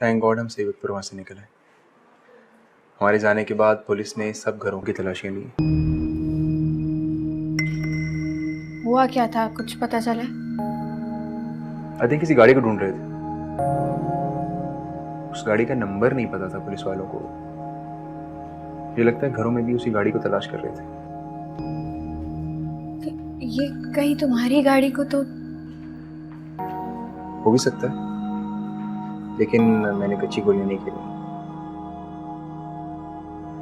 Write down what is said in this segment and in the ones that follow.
Thank God हम सेवकपुर वहाँ से निकले। हमारे जाने के बाद पुलिस ने सब घरों की तलाशियां ली। हुआ क्या था, कुछ पता चला? आई थिंक किसी गाड़ी को ढूंढ रहे थे। उस गाड़ी का नंबर नहीं पता था पुलिस वालों को। ये लगता है घरों में भी उसी गाड़ी को तलाश कर रहे थे। ये कहीं तुम्हारी गाड़ी को तो... हो भी सकता है, लेकिन मैंने कच्ची गोलियां नहीं खेली,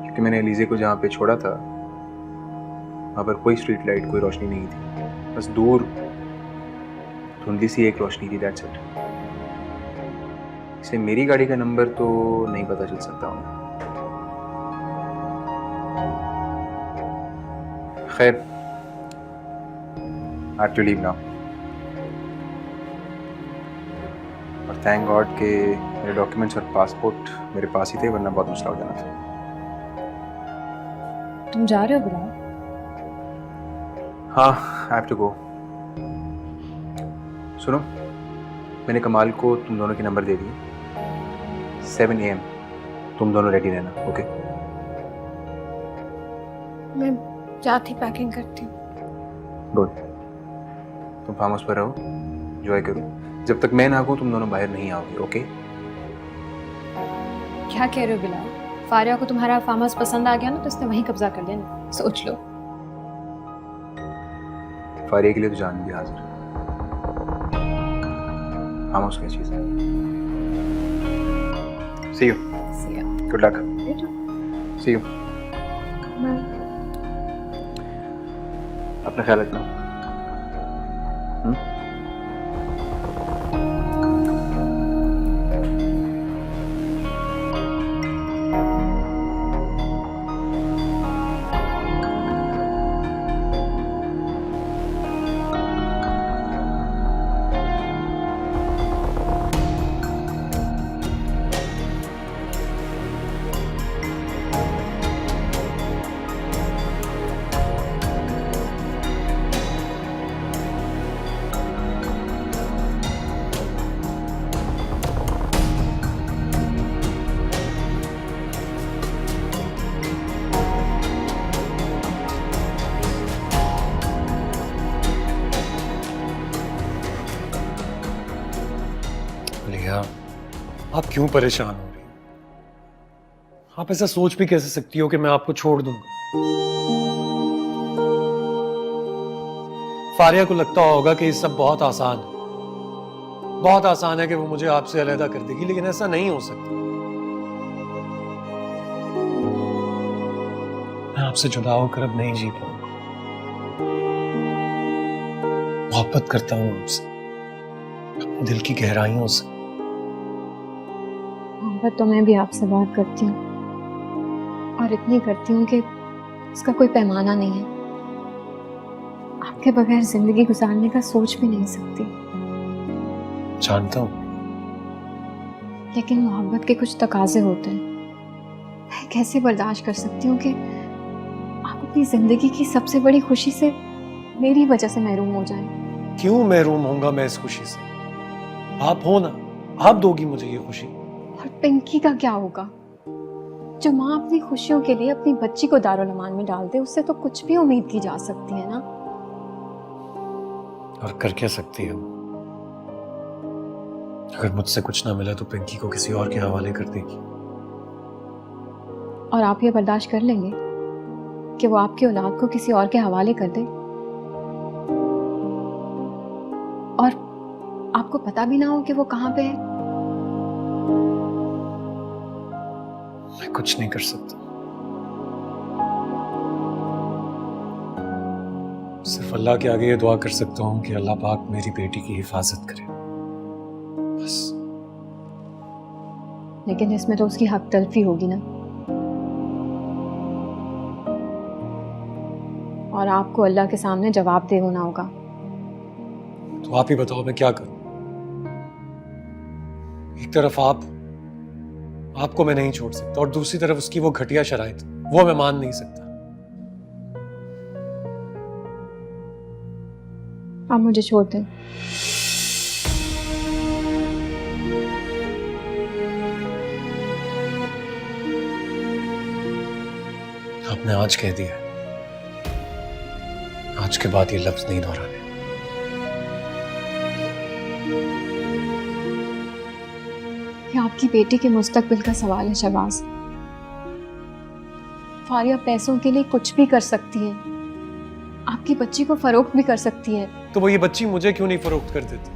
क्योंकि मैंने एलिजे को जहाँ पे छोड़ा था वहाँ पर कोई स्ट्रीट लाइट, कोई रोशनी नहीं थी। बस दूर धुंधली सी एक रोशनी थी, दैट्स इट। इसे मेरी गाड़ी का नंबर तो नहीं पता चल सकता उन्हें। खैर, I have to leave now. और थैंक गॉड के मेरे डॉक्यूमेंट्स और पासपोर्ट मेरे पास ही थे, वरना बहुत मसला हो जाना था। तुम जा रहे हो बिलाल? हाँ, आई हैव टू गो। सुनो, मैंने कमाल को तुम दोनों के नंबर दे दिए। 7 AM तुम दोनों रेडी रहना, ओके? मैं जाती पैकिंग करती हूँ। गुड। तुम फार्म हाउस पर रहो, एंजॉय करो। जब तक मैं ना आऊँ तुम दोनों बाहर नहीं आओगे, ओके? क्या कह रहे हो बिलाल? फारिया को तुम्हारा फार्म हाउस पसंद आ गया ना, तो उसने वहीं कब्जा कर लेना, सोच लो। फारिया के लिए तो जान भी हाजिर। फार्म हाउस क्या चीज़ है? See you. See ya. Good luck. You too. See you. Bye. अपना ख्याल रखना। लिया, आप क्यों परेशान हो रही हो? आप ऐसा सोच भी कैसे सकती हो कि मैं आपको छोड़ दूंगा? फारिया को लगता होगा कि ये सब बहुत आसान है, बहुत आसान है कि वो मुझे आपसे अलहदा कर देगी, लेकिन ऐसा नहीं हो सकता। मैं आपसे जुदा होकर अब नहीं जी पाऊंगा। मोहब्बत करता हूं आपसे, अपने दिल की गहराइयों से। मोहब्बत तो मैं भी आपसे बहुत करती हूँ, और इतनी करती हूँ कि उसका कोई पैमाना नहीं है। आपके बगैर जिंदगी गुजारने का सोच भी नहीं सकती। जानता हूं, लेकिन मोहब्बत के कुछ तकाजे होते हैं। मैं कैसे बर्दाश्त कर सकती हूँ कि आप अपनी जिंदगी की सबसे बड़ी खुशी से मेरी वजह से महरूम हो जाएं। क्यों महरूम होऊंगा मैं इस खुशी से? आप हो ना, आप दोगी मुझे ये खुशी। और पिंकी का क्या होगा? जो माँ अपनी खुशियों के लिए अपनी बच्ची को दारुल अमान में डाल दे, उससे तो कुछ भी उम्मीद की जा सकती है ना। और कर क्या सकती हो? अगर मुझसे कुछ ना मिला तो पिंकी को किसी और के हवाले कर देगी। और आप ये बर्दाश्त कर लेंगे कि वो आपकी औलाद को किसी और के हवाले कर दे, और आपको पता भी ना हो कि वो कहाँ पे है? मैं कुछ नहीं कर सकता, सिर्फ अल्लाह के आगे ये दुआ कर सकता हूँ कि अल्लाह पाक मेरी बेटी की हिफाजत करे, बस। लेकिन इसमें तो उसकी हक तलफी होगी ना, और आपको अल्लाह के सामने जवाब दे होना होगा। तो आप ही बताओ मैं क्या करूं? एक तरफ आपको मैं नहीं छोड़ सकता, और दूसरी तरफ उसकी वो घटिया शराइत, वो मैं मान नहीं सकता। आप मुझे छोड़ दें। आपने आज कह दिया है, आज के बाद ये लफ्ज नहीं दोहराने। ये आपकी बेटी के मुस्तकबिल का सवाल है शहबाज। फारिया पैसों के लिए कुछ भी कर सकती है, आपकी बच्ची को फरोख्त भी कर सकती है। तो वो ये बच्ची मुझे क्यों नहीं फरोख्त कर देती?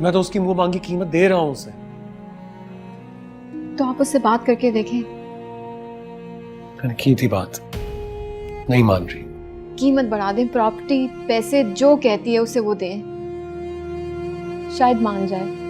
मैं तो उसकी मुंह मांगी कीमत दे रहा हूं उसे। तो आप उससे बात करके देखें। मैंने की थी बात, नहीं मान रही। कीमत बढ़ा दें, प्रॉपर्टी, पैसे, जो कहती है उसे वो दें, शायद मान जाए।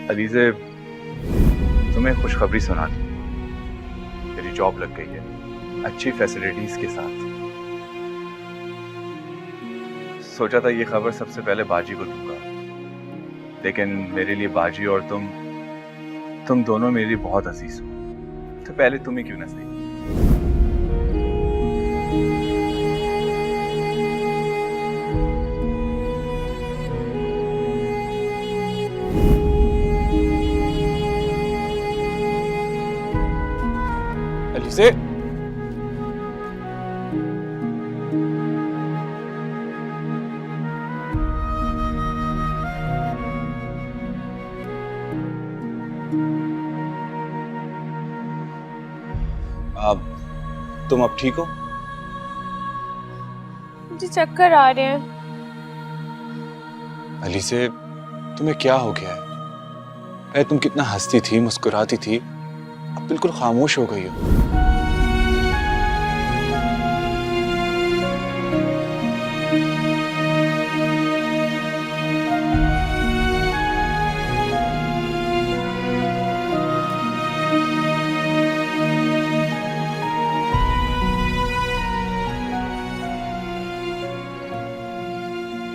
अलीज़े, तुम्हें खुशखबरी सुना दी। मेरी जॉब लग गई है, अच्छी फैसिलिटीज के साथ। सोचा था ये खबर सबसे पहले बाजी को दूंगा, लेकिन मेरे लिए बाजी और तुम दोनों मेरे लिए बहुत अजीज हो, तो पहले तुम ही क्यों ना सही। से तुम अब ठीक हो? मुझे चक्कर आ रहे हैं। अलीज़े, तुम्हें क्या हो गया है? पहले तुम कितना हंसती थी, मुस्कुराती थी, अब बिल्कुल खामोश हो गई हो।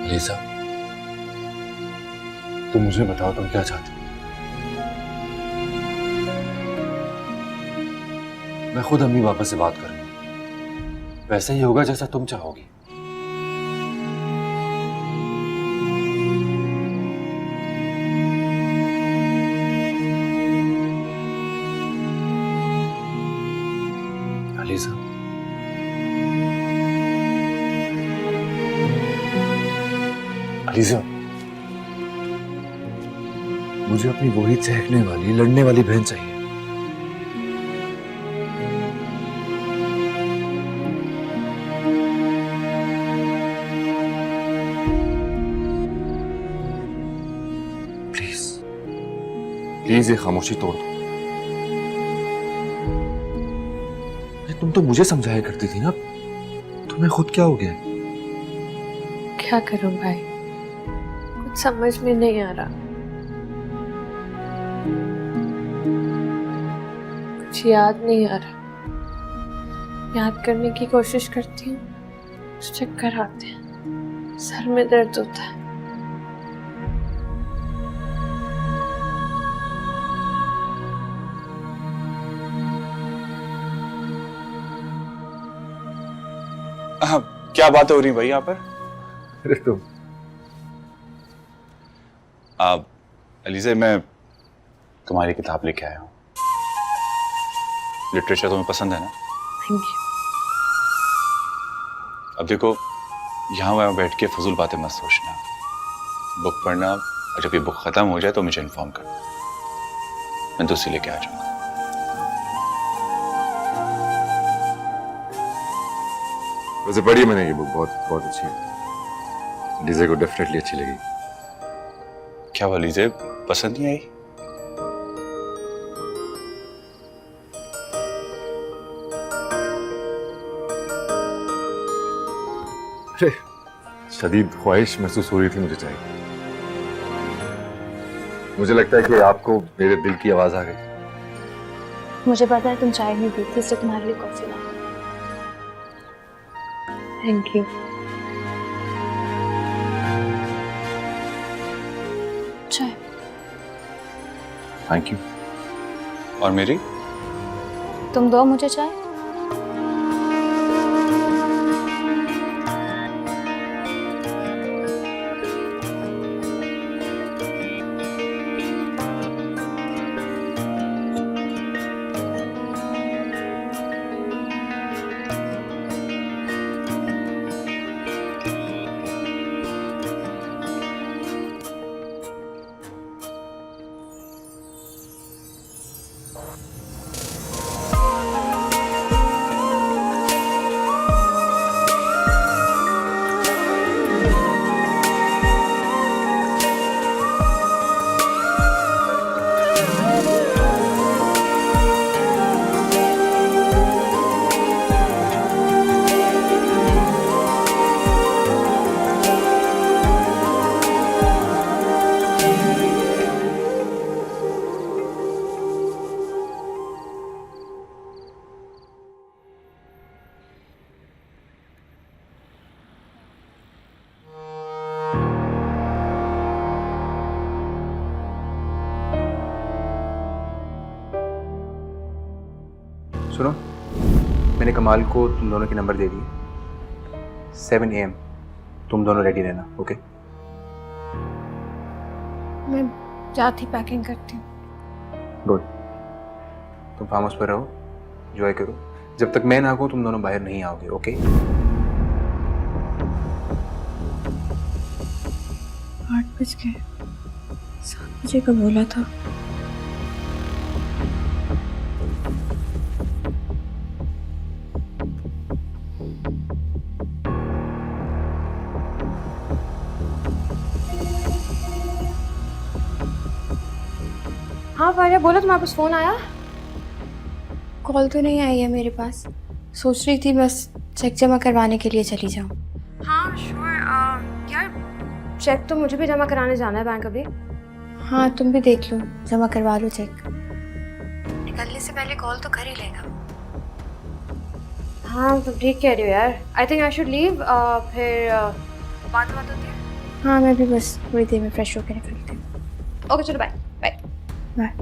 अलीज़ा, तुम मुझे बताओ, तुम क्या चाहती हो? मैं खुद अम्मी पापा से बात करूंगा, वैसा ही होगा जैसा तुम चाहोगी। अलीज़ा, अलीज़ा, मुझे अपनी वही चहकने वाली, लड़ने वाली बहन चाहिए। प्लीज प्लीज ये खामोशी तोड़ दो। तुम तो मुझे समझाया करती थी ना, तुम्हें खुद क्या हो गया? क्या करूं भाई, कुछ समझ में नहीं आ रहा। कुछ याद नहीं आ रहा। याद करने की कोशिश करती हूँ तो चक्कर आते हैं, सर में दर्द होता है। क्या बातें हो रही भाई यहाँ पर? अरे तुम अलीज़े, मैं तुम्हारी किताब लेके आया हूँ। लिटरेचर तुम्हें पसंद है ना? Thank you. अब देखो, यहाँ वहाँ बैठ के फजूल बातें मत सोचना, बुक पढ़ना, और जब ये बुक खत्म हो जाए तो मुझे इन्फॉर्म करना, मैं दूसरी लेके आ जाऊंगा। Thank you. वैसे पढ़ी मैंने ये बुक, बहुत बहुत अच्छी है। डीजे को डेफिनेटली अच्छी लगी। क्या हुआ लीजे, पसंद नहीं आई? अरे शदीद ख्वाहिश महसूस हो रही थी मुझे चाहिए। मुझे लगता है कि आपको मेरे दिल की आवाज आ गई। मुझे पता है तुम चाय नहीं पीती, इसलिए तुम्हारे लिए कॉफी ला। Thank you. चाय। Thank you. और मेरी? तुम दो मुझे चाय। सुनो, मैंने कमाल को तुम दोनों के नंबर दे दिए। 7 AM तुम दोनों रेडी रहना, ओके? मैं जाती पैकिंग करती हूँ। गुड। तुम फार्म हाउस पर रहो, एंजॉय करो। जब तक मैं ना आऊँ तुम दोनों बाहर नहीं आओगे, ओके? 8 बज गए, 7 बजे का बोला था। हाँ फारिया बोलो, तुम्हारे पास फोन आया? कॉल तो नहीं आई है मेरे पास। सोच रही थी बस चेक जमा करवाने के लिए चली जाऊँ। हाँ श्योर। यार चेक तो मुझे भी जमा कराने जाना है बैंक अभी। हाँ तुम भी देख लो, जमा करवा लो चेक। निकलने से पहले कॉल तो कर ही लेना। हाँ तुम ठीक कह रही हो यार। I think I should leave. फिर बात होती है। हाँ मैं भी बस थोड़ी देर में फ्रेश होकर निकलती हूँ। ओके चलो bye bye bye.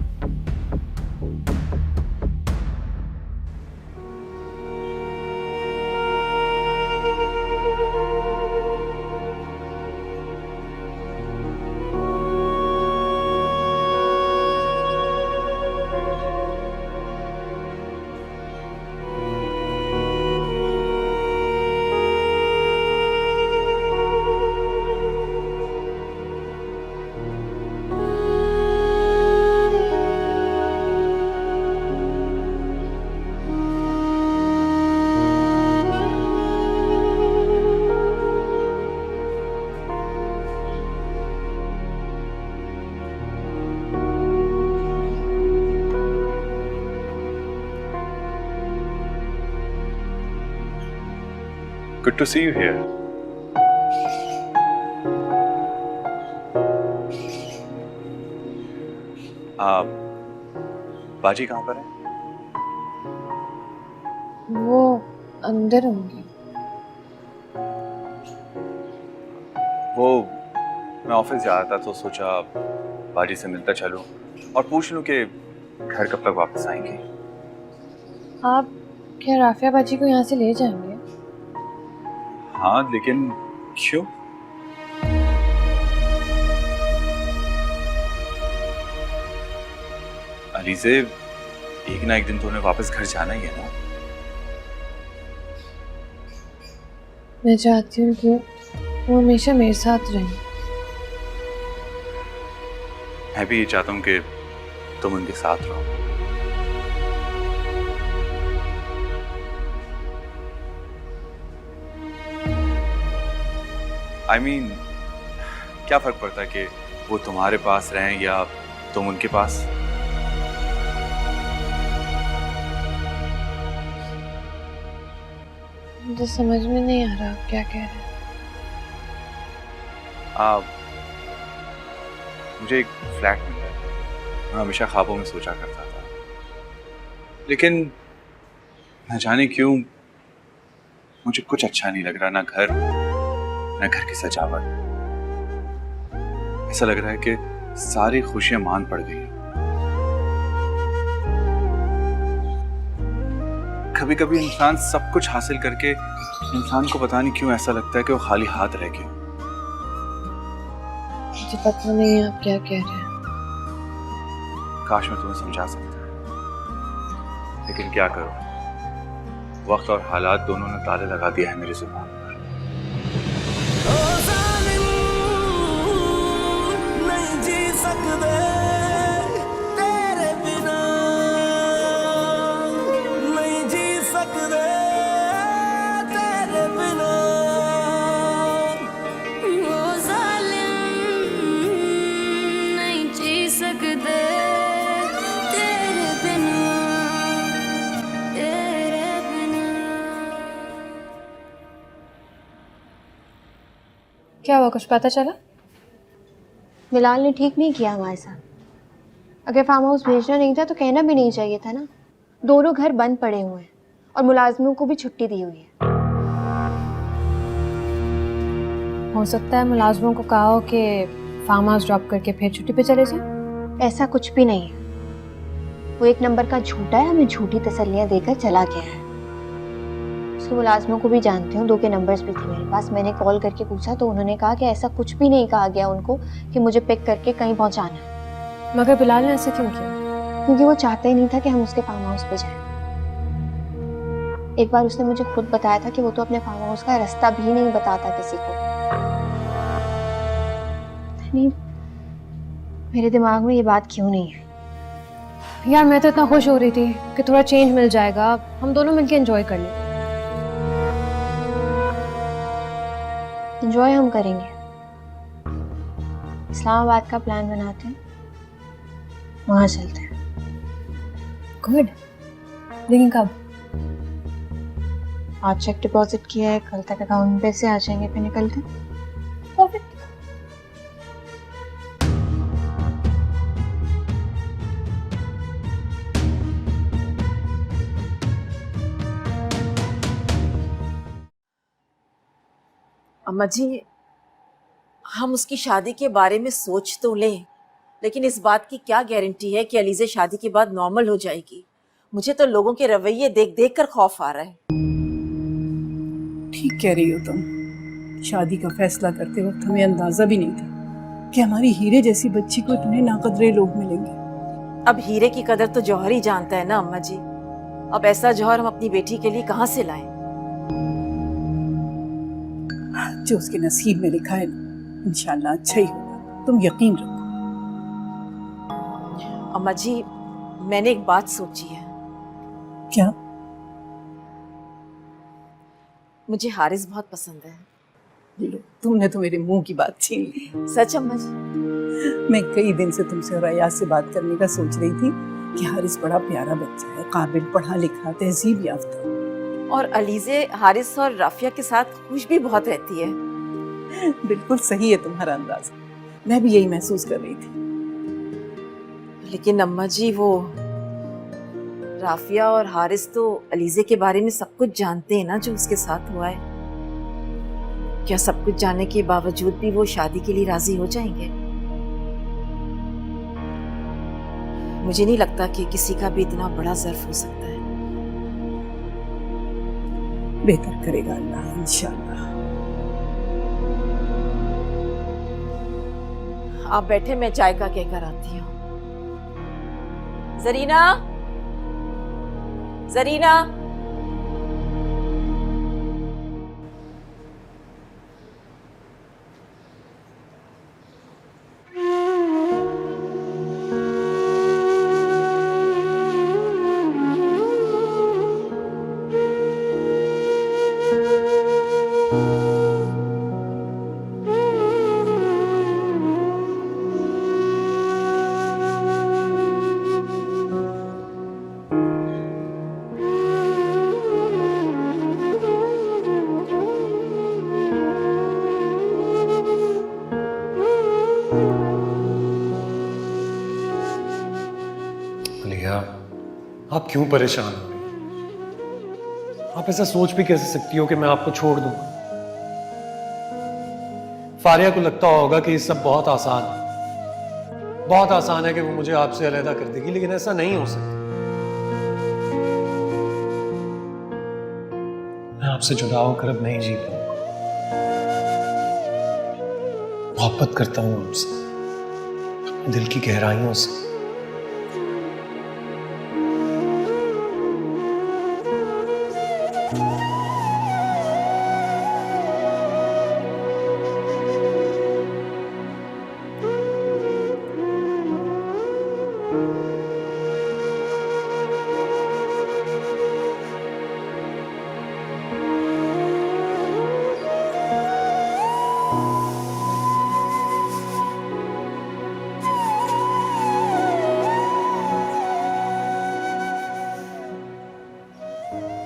Good to see you here. बाजी कहाँ पर है? वो अंदर होंगी। वो मैं ऑफिस जा रहा था तो सोचा बाजी से मिलता चलूं और पूछ लूं कि घर कब तक वापस आएंगे। आप क्या राफिया बाजी को यहाँ से ले जाएंगे? हाँ लेकिन क्यों? अलीज़े, एक ना एक दिन तो उन्हें वापस घर जाना ही है ना। मैं चाहती हूँ कि वो हमेशा मेरे साथ रहें। मैं भी ये चाहता हूँ कि तुम उनके साथ रहो। आई मीन क्या फर्क पड़ता है कि वो तुम्हारे पास रहें या तुम उनके पास? मुझे समझ में नहीं आ रहा आप क्या कह रहे हैं। मुझे एक फ्लैट मिला है। मैं हमेशा ख्वाबों में सोचा करता था, लेकिन न जाने क्यों मुझे कुछ अच्छा नहीं लग रहा। ना घर की सजावट। ऐसा लग रहा है कि सारी खुशियां मान पड़ गई हैं। कभी कभी इंसान सब कुछ हासिल करके इंसान को पता नहीं क्यों ऐसा लगता है कि वो खाली हाथ रह गया। मुझे पता नहीं आप क्या कह रहे हैं। काश मैं तुम्हें समझा सकता, लेकिन क्या करूं, वक्त और हालात दोनों ने ताले लगा दिया है मेरी जुबान पर। नहीं जी सकते तेरे बिना, नहीं जी सकते तेरे बिना। ओ जालिम नहीं जी सकते तेरे बिना, तेरे बिना। क्या हुआ, कुछ पता चला? बिलाल ने ठीक नहीं किया हमारे साथ। अगर फार्म हाउस भेजना नहीं था तो कहना भी नहीं चाहिए था ना। दोनों घर बंद पड़े हुए हैं और मुलाजमों को भी छुट्टी दी हुई है। हो सकता है मुलाजमों को कहा हो कि फार्म हाउस ड्रॉप करके फिर छुट्टी पे चले जाएं। ऐसा कुछ भी नहीं है। वो एक नंबर का झूठा है, हमें झूठी तसल्लियां देकर चला गया है। उसके मुलाजमों को भी जानती हूँ, 2 के नंबर्स भी थे मेरे पास। मैंने कॉल करके पूछा तो उन्होंने कहा कि ऐसा कुछ भी नहीं कहा गया उनको कि मुझे पिक करके कहीं पहुँचाना है। मगर बिलाल ने ऐसे क्यों किया? क्योंकि वो चाहता ही नहीं था कि हम उसके फार्म हाउस पे जाएं। एक बार उसने मुझे खुद बताया था कि वो तो अपने फार्म हाउस का रास्ता भी नहीं बताता किसी को। नहीं, मेरे दिमाग में ये बात क्यों नहीं है। यार मैं तो इतना खुश हो रही थी कि थोड़ा चेंज मिल जाएगा, हम दोनों मिलके एंजॉय कर लें। एंजॉय हम करेंगे। इस्लामाबाद का प्लान बनाते हैं, वहां चलते हैं। गुड, लेकिन कब? आज चेक डिपॉजिट किया है, कल तक अकाउंट में पैसे आ जाएंगे, फिर निकलते हैं। परफेक्ट। अम्मा जी, हम उसकी शादी के बारे में सोच तो लें, लेकिन इस बात की क्या गारंटी है कि अलीज़े शादी के बाद नॉर्मल हो जाएगी? मुझे तो लोगों के रवैये देख देख कर खौफ आ रहा है। ठीक कह रही हो तुम। शादी का फैसला करते वक्त हमें अंदाजा भी नहीं था कि हमारी हीरे जैसी बच्ची को इतने नाकदरे लोग मिलेंगे। अब हीरे की कदर तो जौहर ही जानता है ना अम्मा जी। अब ऐसा जौहर हम अपनी बेटी के लिए कहाँ से लाएं? जो उसके नसीब में लिखा है ना, इंशाल्लाह अच्छा ही होगा, तुम यकीन रखो। अम्मा जी, मैंने एक बात सोची है। क्या? मुझे हारिस बहुत पसंद है। लो, तुमने तो मेरे मुंह की बात छीन ली। सच अम्मा जी? मैं कई दिन से तुमसे और अयाज से बात करने का सोच रही थी कि हारिस बड़ा प्यारा बच्चा है, काबिल, पढ़ा लिखा, तहजीब याफ्ता। और अलीज़े हारिस और राफिया के साथ खुश भी बहुत रहती है। बिल्कुल सही है तुम्हारा अंदाजा, मैं भी यही महसूस कर रही थी। लेकिन अम्मा जी, वो राफिया और हारिस तो अलीज़े के बारे में सब कुछ जानते हैं ना, जो उसके साथ हुआ है। क्या सब कुछ जानने के बावजूद भी वो शादी के लिए राजी हो जाएंगे? मुझे नहीं लगता कि किसी का भी इतना बड़ा ज़र्फ हो सकता है। बेहतर करेगा अल्लाह, इंशाल्लाह। आप बैठे, मैं चाय का कहकर आती हूँ। जरीना, जरीना। आप क्यों परेशान हो रही? आप ऐसा सोच भी कैसे सकती हो कि मैं आपको छोड़ दूंगा? फारिया को लगता होगा कि ये सब बहुत आसान है, बहुत आसान है कि वो मुझे आपसे अलग कर देगी, लेकिन ऐसा नहीं हो सकता। मैं आपसे जुदा होकर अब नहीं जी पाऊंगा। मोहब्बत करता हूं आपसे, अपने दिल की गहराइयों से।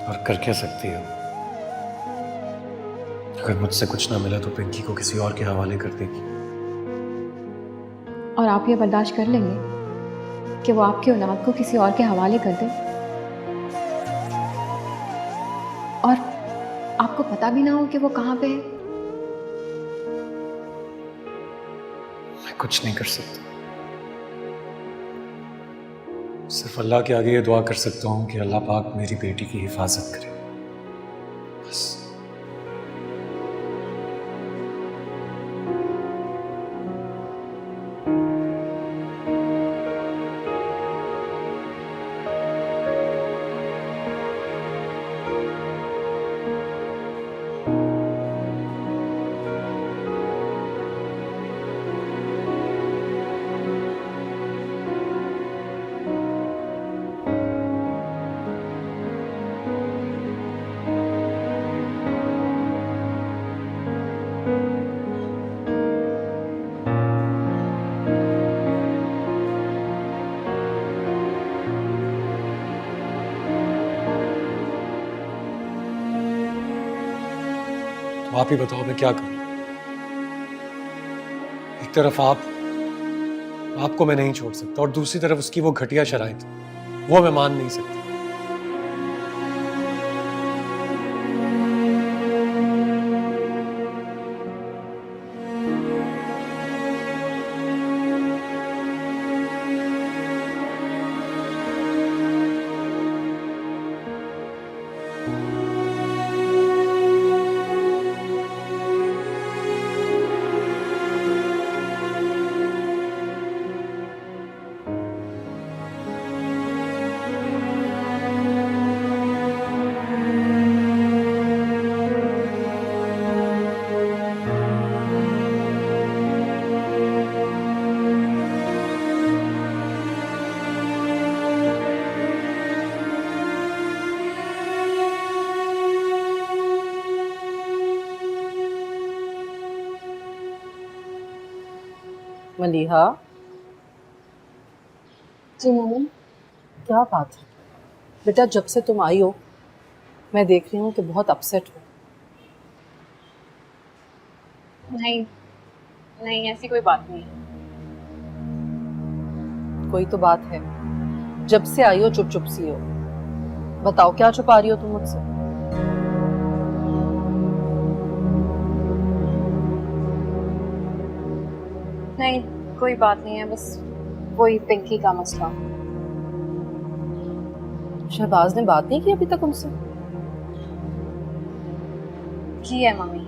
और कर क्या सकती हो? अगर मुझसे कुछ ना मिला तो पिंकी को किसी और के हवाले कर देगी। और आप ये बर्दाश्त कर लेंगे कि वो आपकी औलाद को किसी और के हवाले कर दे, और आपको पता भी ना हो कि वो कहाँ पे है? मैं कुछ नहीं कर सकता, सिर्फ अल्लाह के आगे ये दुआ कर सकता हूँ कि अल्लाह पाक मेरी बेटी की हिफाजत करे, बस। तो आप ही बताओ मैं क्या करूं? एक तरफ आपको मैं नहीं छोड़ सकता, और दूसरी तरफ उसकी वो घटिया शराइत, वो मैं मान नहीं सकता। मलिहा, जी मम्मी। क्या बात है बेटा? जब से तुम आई हो मैं देख रही हूँ कि बहुत अपसेट हो। नहीं नहीं, ऐसी कोई बात नहीं है। कोई तो बात है। जब से आई हो चुप चुप सी हो। बताओ क्या छुपा रही हो तुम मुझसे? नहीं, कोई बात नहीं है, बस वही पिंकी का मसला। शहबाज ने बात नहीं की अभी तक उनसे? की है मम्मी,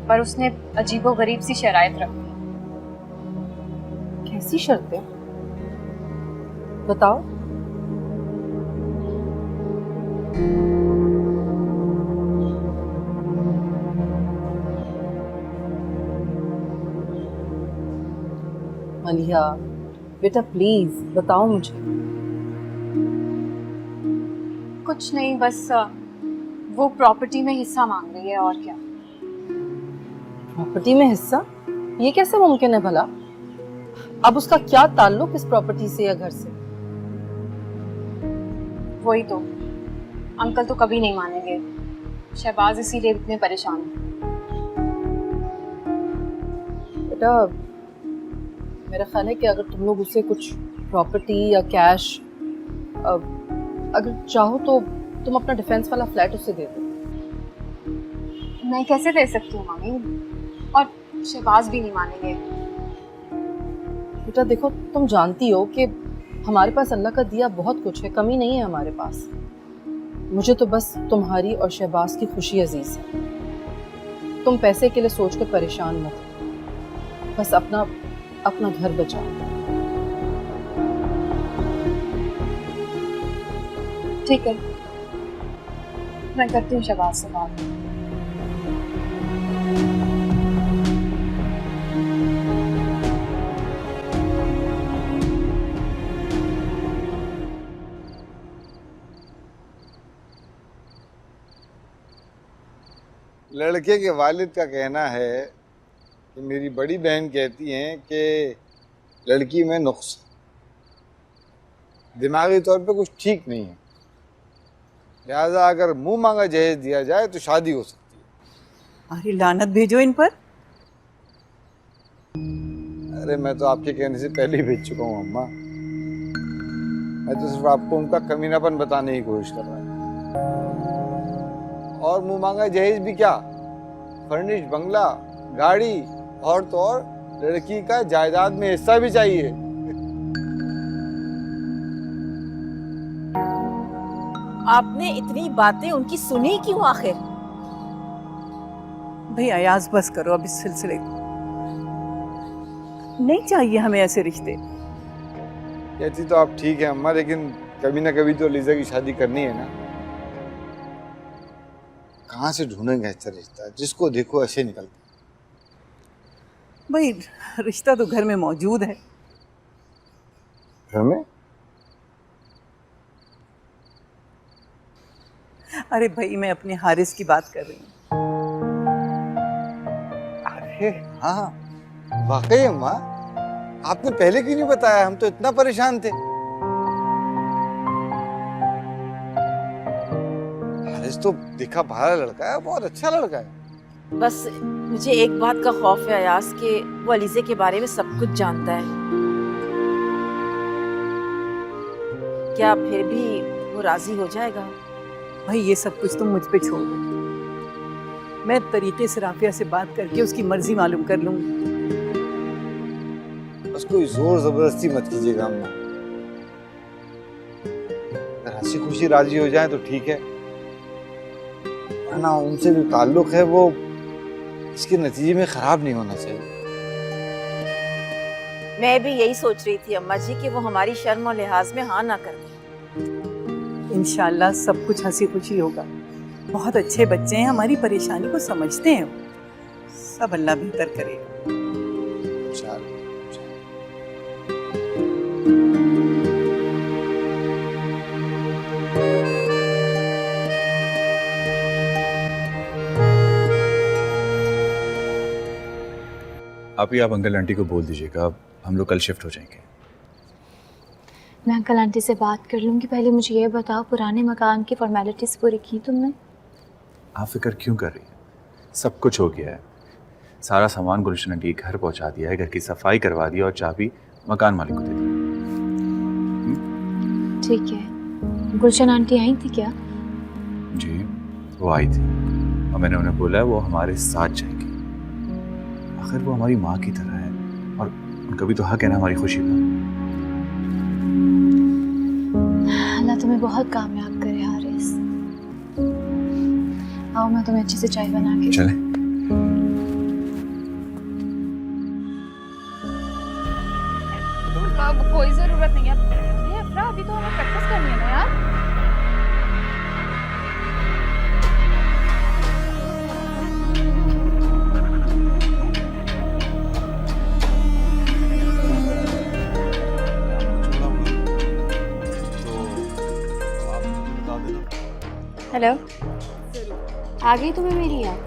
पर उसने अजीबोगरीब सी शराइत रखी। कैसी शर्तें? बताओ। मलिहा बेटा प्लीज बताओ मुझे। कुछ नहीं, बस वो प्रॉपर्टी में हिस्सा मांग रही है, और क्या। प्रॉपर्टी में हिस्सा? ये कैसे मुमकिन है भला? अब उसका क्या ताल्लुक इस प्रॉपर्टी से या घर से? वही तो, अंकल तो कभी नहीं मानेंगे। शहबाज इसीलिए इतने परेशान है। बेटा मेरा ख्याल है कि अगर तुम लोग उसे कुछ प्रॉपर्टी या कैश अगर चाहो तो तुम अपना डिफेंस वाला फ्लैट उससे दे दो। मैं कैसे दे सकती हूँ मामी, और शहबाज भी नहीं मानेंगे। बेटा देखो, तुम जानती हो कि हमारे पास अल्लाह का दिया बहुत कुछ है, कमी नहीं है हमारे पास। मुझे तो बस तुम्हारी और शहबाज की खुशी अजीज है। तुम पैसे के लिए सोचकर परेशान मत हो, बस अपना घर बचाओ। ठीक है, मैं करती हूँ शहबाज से बात। लड़के के वालिद का कहना है कि मेरी बड़ी बहन कहती हैं कि लड़की में नुक्स, दिमागी तौर पे कुछ ठीक नहीं है, लिहाजा अगर मुंह मांगा जहेज दिया जाए तो शादी हो सकती है। अरे लानत भेजो इन पर। अरे मैं तो आपके कहने से पहले ही भेज चुका हूँ अम्मा। मैं तो सिर्फ आपको उनका कमीनापन बताने की कोशिश कर रहा हूँ। और मुंह मांगा जहेज भी क्या, फर्निश्ड बंगला, गाड़ी, और तो और लड़की का जायदाद में हिस्सा भी चाहिए। आपने इतनी बातें उनकी सुनी क्यों आखिर? भाई अयाज बस करो अब इस सिलसिले को, नहीं चाहिए हमें ऐसे रिश्ते। कहती तो आप ठीक है अम्मा, लेकिन कभी ना कभी तो लीजा की शादी करनी है ना। कहाँ से ढूंढेंगे ऐसा रिश्ता, जिसको देखो ऐसे निकलता। भाई रिश्ता तो घर में मौजूद है। घर में? अरे भाई मैं अपने हारिस की बात कर रही हूँ। अरे हाँ वाकई अम्मा, आपने पहले क्यों नहीं बताया, हम तो इतना परेशान थे। हारिस तो दिखा भाला लड़का है, बहुत अच्छा लड़का है। बस मुझे एक बात का खौफ है अयास कि वो अलीजे के बारे में सब कुछ जानता है। क्या फिर भी वो राजी हो जाएगा? भाई ये सब कुछ तुम मुझ पे छोड़ दो, मैं तरीके से राफिया से बात करके उसकी मर्जी मालूम कर लूंगी। बस कोई जोर जबरदस्ती मत कीजिएगा अम्मा। अगर हंसी खुशी राजी हो जाए तो ठीक है, वरना उनसे जो ताल्लुक है वो इसके नतीजे में खराब नहीं होना चाहिए। मैं भी यही सोच रही थी अम्मा जी कि वो हमारी शर्म और लिहाज में हाँ ना कर दें। इंशाल्लाह सब कुछ हंसी खुशी होगा। बहुत अच्छे बच्चे हैं, हमारी परेशानी को समझते हैं, सब अल्लाह बेहतर करेगा। इंशाल्लाह। आप अंकल आंटी को बोल दीजिएगा, हम लोग कल शिफ्ट हो जाएंगे। मैं अंकल आंटी से बात कर लूँगी। पहले मुझे ये बताओ, पुराने मकान की फॉर्मेलिटीज़ पूरी की तुमने? आप फिक्र क्यों कर रही हैं? सब कुछ हो गया है। सारा सामान गुलशन आंटी के घर पहुंचा दिया है, घर की सफाई करवा दी और चाबी मकान मालिक को दे दी। ठीक है। गुलशन आंटी आई थी क्या? जी वो आई थी और मैंने उन्हें बोला है वो हमारे साथ जाएंगी। आखिर वो हमारी माँ की तरह है और उनका भी तो हक है ना हमारी खुशी का। अल्लाह तुम्हें बहुत कामयाब करे हारिस। आओ मैं तुम्हें अच्छे से चाय बना के। चले। अब कोई जरूरत नहीं है। अरे अफरा, अभी तो हमें प्रैक्टिस करनी है ना यार। हेलो, आ गई तुम्हें मेरी याद?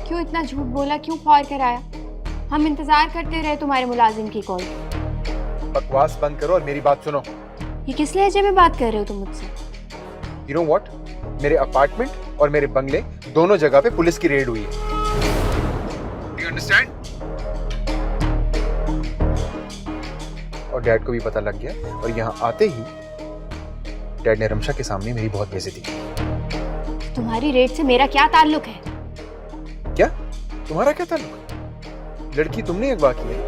क्यों इतना झूठ बोला, क्यों ख्वार कराया? हम इंतजार करते रहे तुम्हारे मुलाजिम की कॉल। बकवास बंद करो और मेरी बात सुनो। ये किस लहजे में बात कर रहे हो तुम मुझसे? यू नो व्हाट, मेरे अपार्टमेंट और मेरे बंगले दोनों जगह पे पुलिस की रेड हुई है। Do you understand? और डैड को भी पता लग गया और यहाँ आते ही डैड ने रमशा के सामने मेरी बहुत बेइज्जती की। तुम्हारी रेट से मेरा क्या ताल्लुक है? क्या तुम्हारा क्या ताल्लुक? लड़की तुमने अगवा की है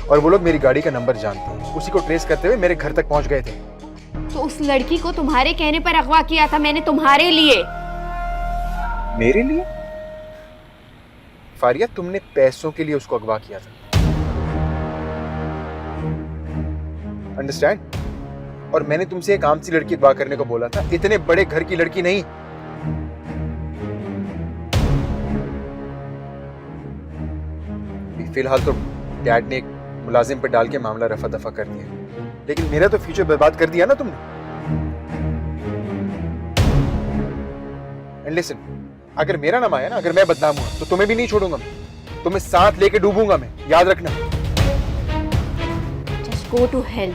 और वो लोग मेरी गाड़ी का नंबर जानते हैं, उसी को ट्रेस करते हुए मेरे घर तक पहुंच गए थे। तो उस लड़की को तुम्हारे कहने पर अगवा किया था मैंने, तुम्हारे लिए। मेरे लिए? फारिया, तुमने पैसों के लिए उसको अगवा किया था, अंडरस्टैंड? और मैंने तुमसे एक आम सी लड़की अगवा करने को बोला था, इतने बड़े घर की लड़की नहीं। फिलहाल तो डैड ने एक मुलाजिम पे डाल के मामला रफा दफा कर दिया, लेकिन मेरा तो फ्यूचर बर्बाद कर दिया ना तुमने। एंड लिसन, अगर मेरा नाम आया ना, अगर मैं बदनाम हुआ तो तुम्हें भी नहीं छोड़ूंगा मैं, तुम्हें साथ लेके डूबूंगा मैं, याद रखना। Just go to hell.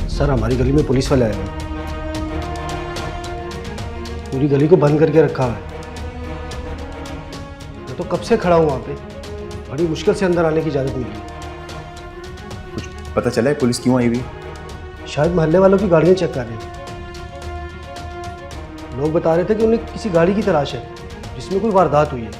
Sir, हमारी गली में पुलिस वाले आए हैं, पूरी गली को बंद करके रखा है। मैं तो कब से खड़ा हूँ वहाँ पे, बड़ी मुश्किल से अंदर आने की इजाज़त मिली। कुछ पता चला है पुलिस क्यों आई हुई? शायद मोहल्ले वालों की गाड़ियाँ चेक कर रहे हैं। लोग बता रहे थे कि उन्हें किसी गाड़ी की तलाश है जिसमें कोई वारदात हुई है।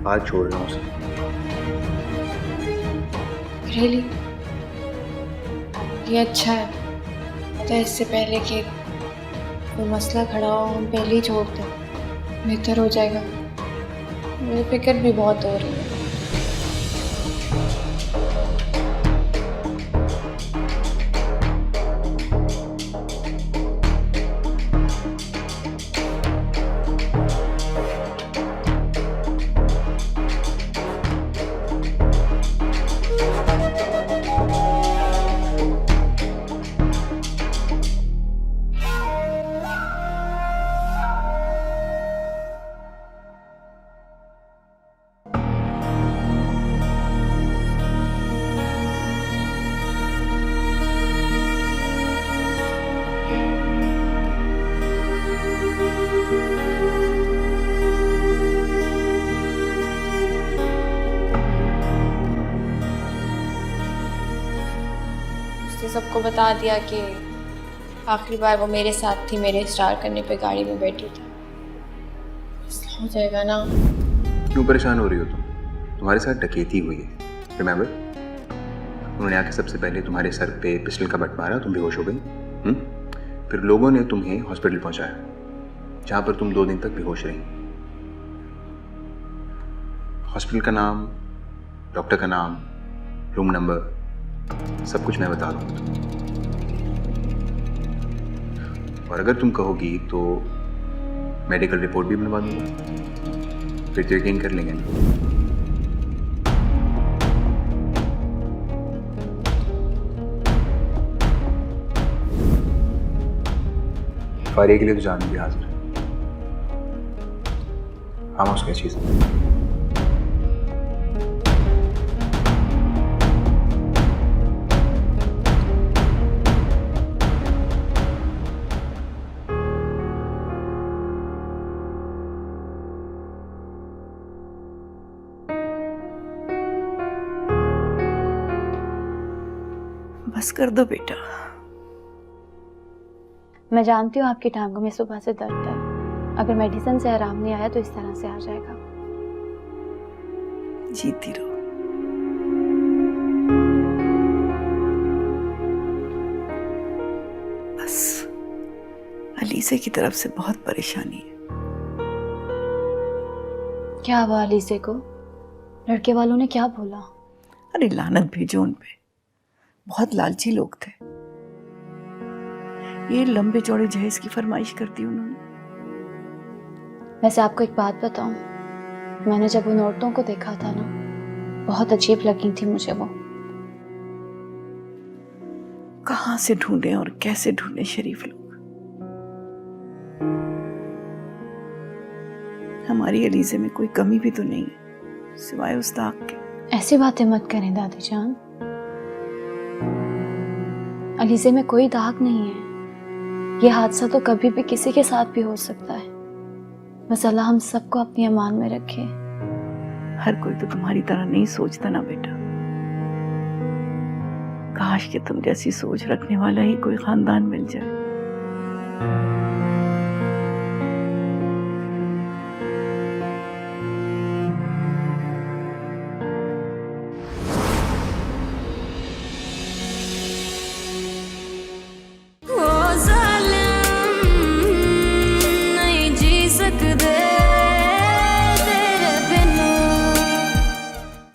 हाथ छोड़ रहा हूँ उसे। Really? ये अच्छा है, तो इससे पहले कि कोई मसला खड़ा हो हम पहले ही छोड़ दें, बेहतर हो जाएगा। मुझे फिक्र भी बहुत हो रही है। सबको बता दिया कि आखिरी बार वो मेरे साथ थी, मेरे स्टार करने पे गाड़ी में बैठी थी। हो जाएगा ना? क्यों परेशान हो रही हो तुम? तुम्हारे साथ डकैती हुई है, रिमेम्बर? उन्होंने आके सबसे पहले तुम्हारे सर पे पिस्टल का बट मारा, तुम बेहोश हो गई। फिर लोगों ने तुम्हें हॉस्पिटल पहुंचाया, जहां पर तुम 2 दिन तक बेहोश रही। हॉस्पिटल का नाम, डॉक्टर का नाम, रूम नंबर, सब कुछ मैं बता दूंगा। और अगर तुम कहोगी तो मेडिकल रिपोर्ट भी बनवा दूंगा, फिर तो यकीन कर लेंगे। फारिया के लिए तो जान भी हाजिर है। हम उसकी चीज बस कर दो बेटा। मैं जानती हूँ आपकी टांगों में सुबह से दर्द है, अगर मेडिसिन से आराम नहीं आया तो इस तरह से आ जाएगा। जीती रहो। बस अलीसे की तरफ से बहुत परेशानी है। क्या हुआ अलीसे को? लड़के वालों ने क्या बोला? अरे लानत भेजो उन पे, बहुत लालची लोग थे। ये लंबे चौड़े जहेज की फरमाइश कर दी उन्होंने। वैसे आपको एक बात बताऊं, मैंने जब उन औरतों को देखा था ना, बहुत अजीब लगी थी मुझे वो। कहाँ से ढूंढे और कैसे ढूंढे शरीफ लोग। हमारी अलीज़े में कोई कमी भी तो नहीं है सिवाय उस दाग के। ऐसी बातें मत करें दादी जान, अलीज़े में कोई दाग नहीं है। ये हादसा तो कभी भी किसी के साथ भी हो सकता है। बस अल्लाह हम सबको अपनी अमान में रखे। हर कोई तो तुम्हारी तरह नहीं सोचता ना बेटा। काश कि तुम जैसी सोच रखने वाला ही कोई खानदान मिल जाए।